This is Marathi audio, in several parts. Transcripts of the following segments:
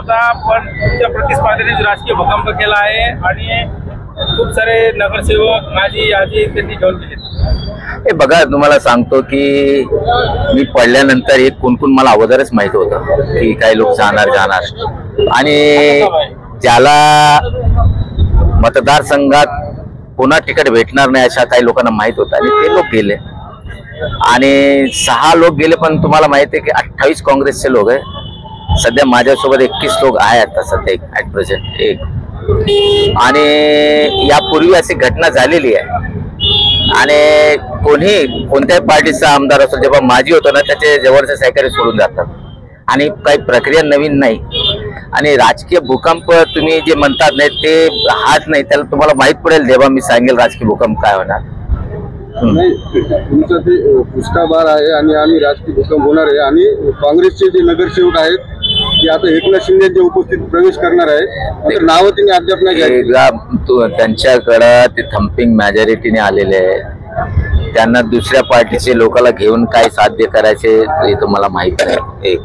होता, पण तुमच्या प्रतिस्पर्ध्याने राजकीय भूकंप केला आहे आणि खूप सारे नगरसेवक माजी आजी त्यांनी घेऊन गेले. हे बघा, तुम्हाला सांगतो की मी पडल्यानंतर एक कोण मला अगोदरच माहित होतं की काही लोक जाणार आणि ज्याला मतदारसंघात पुन्हा तिकीट भेटणार नाही अशा काही लोकांना माहित होतं आणि ते लोक गेले आणि 6 लोक गेले. पण तुम्हाला माहिती आहे की 28 काँग्रेसचे लोक आहे. सध्या माझ्यासोबत 21 लोक आहेत आता सध्या ऍट प्रेझेंट एक. आणि यापूर्वी अशी घटना झालेली आहे आणि कोणत्याही पार्टीचा आमदार असतो जेव्हा माजी होतो ना त्याचे जवळचे सहकारी सोडून जातात आणि काही प्रक्रिया नवीन नाही. आणि राजकीय भूकंप तुम्ही जे म्हणतात नाही ते हाच नाही, त्याला तुम्हाला माहित पडेल जेव्हा मी सांगेल राजकीय भूकंप काय होणार. तुमचं ते पुष्टाबार आहे आणि आम्ही राजकीय भूकंप होणार आहे आणि काँग्रेसचे जे नगरसेवक आहेत ते आता एकनाथ शिंदेच्या उपस्थित प्रवेश करणार आहे. नाव त्यांनी अद्याप नाही त्यांच्याकडं ते थम्पिंग मेजॉरिटीने आलेले आहे. त्यांना दुसऱ्या पार्टीचे लोकांना घेऊन काय साध्य करायचे हे तुम्हाला माहित आहे. एक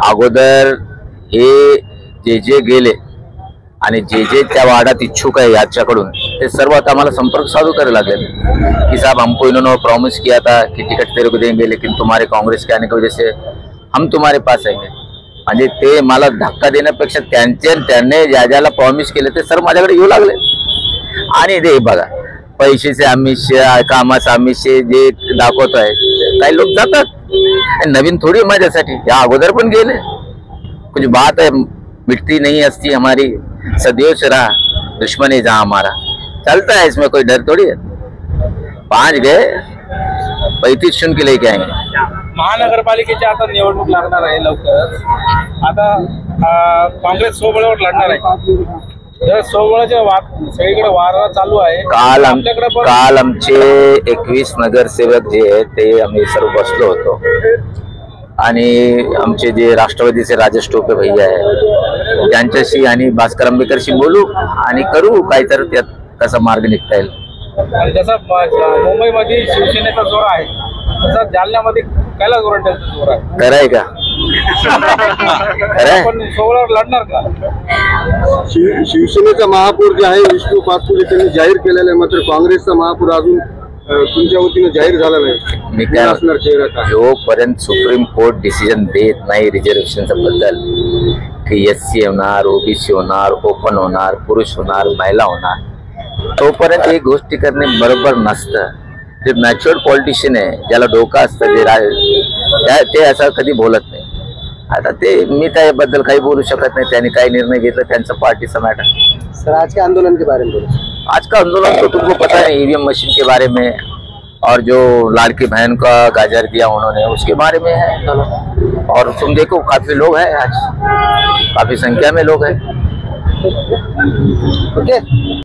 अगोदर हे जे गेले आणि जे त्या वार्डात इच्छुक आहे याच्याकडून ते सर्व आता आम्हाला संपर्क साधू करायला लागेल की साहब हमको इन्होंने प्रॉमिस किया था कि टिकट तेरे को देंगे लेकिन तुम्हारे कांग्रेस के आने की वजह से हम तुम्हारे पास आएंगे. म्हणजे ते मला धक्का देण्यापेक्षा त्यांनी ज्याला प्रॉमिस केले ते सर्व माझ्याकडे येऊ लागले. आणि ते बघा, पैशाचे आमिष कामाचं आमिष जे दाखवत आहे काही लोक जातात. नवीन थोडी माझ्यासाठी, या अगोदर पण गेले. कुछ बात है मिटती नहीं हस्ती हमारी, सदियों से रहा दुश्मनी जहां हमारा. चलता है, इसमें कोई डर थोड़ी है. 5 गए 35 चुन के लेके आएंगे. महानगरपालिकेची आता निवडणूक लागणार आहे लवकरच. आता काँग्रेस सोबळावर लढणार आहे. सोबळाच्या सगळीकडे वारा चालू आहे. काल आमचे 21 नगरसेवक जे आहेत ते आम्ही सर्व बसलो होतो आणि आमचे जे राष्ट्रवादीचे राजेश टोपे भैया आहे त्यांच्याशी आणि भास्कर आंबेकरशी बोलू आणि करू काहीतरी त्यात कसा मार्ग निघता येईल. जसा मुंबईमध्ये शिवसेनेचा जोर आहे तसा जालन्यामध्ये कैलास गोरंट्याचा जोर आहे. खरं आहे का? पण सोबळावर लढणार का? शिवसेनेचा महापौर जे आहे विष्णू पाचपुते त्यांनी जाहीर केलेला आहे, मात्र काँग्रेसचा महापौर अजून तुमच्या वतीने जाहीर झाला नाही. मी काय जोपर्यंत सुप्रीम कोर्ट डिसिजन देत नाही रिझर्वेशनच्या बद्दल की SC होणार, OBC होणार, ओपन होणार, पुरुष होणार, महिला होणार, तोपर्यंत एक गोष्टी करणे बरोबर नसतं. जे मॅच्युअर्ड पॉलिटिशियन आहे ज्याला डोकं असतं ते असं कधी बोलत नाही. आता ते मी त्याबद्दल काही बोलू शकत नाही. त्यांनी काही निर्णय घेतला त्यांचा पार्टीचा मॅटर. सर आज के आंदोलन के बारे में आज का आंदोलन तो तुमको पता है EVM मशीन के बारे में और जो लाड़की बहन का गाजर दिया उन्होंने उसके बारे में है. और तुम देखो काफी लोग हैं आज, काफी संख्या में लोग हैं. ओके.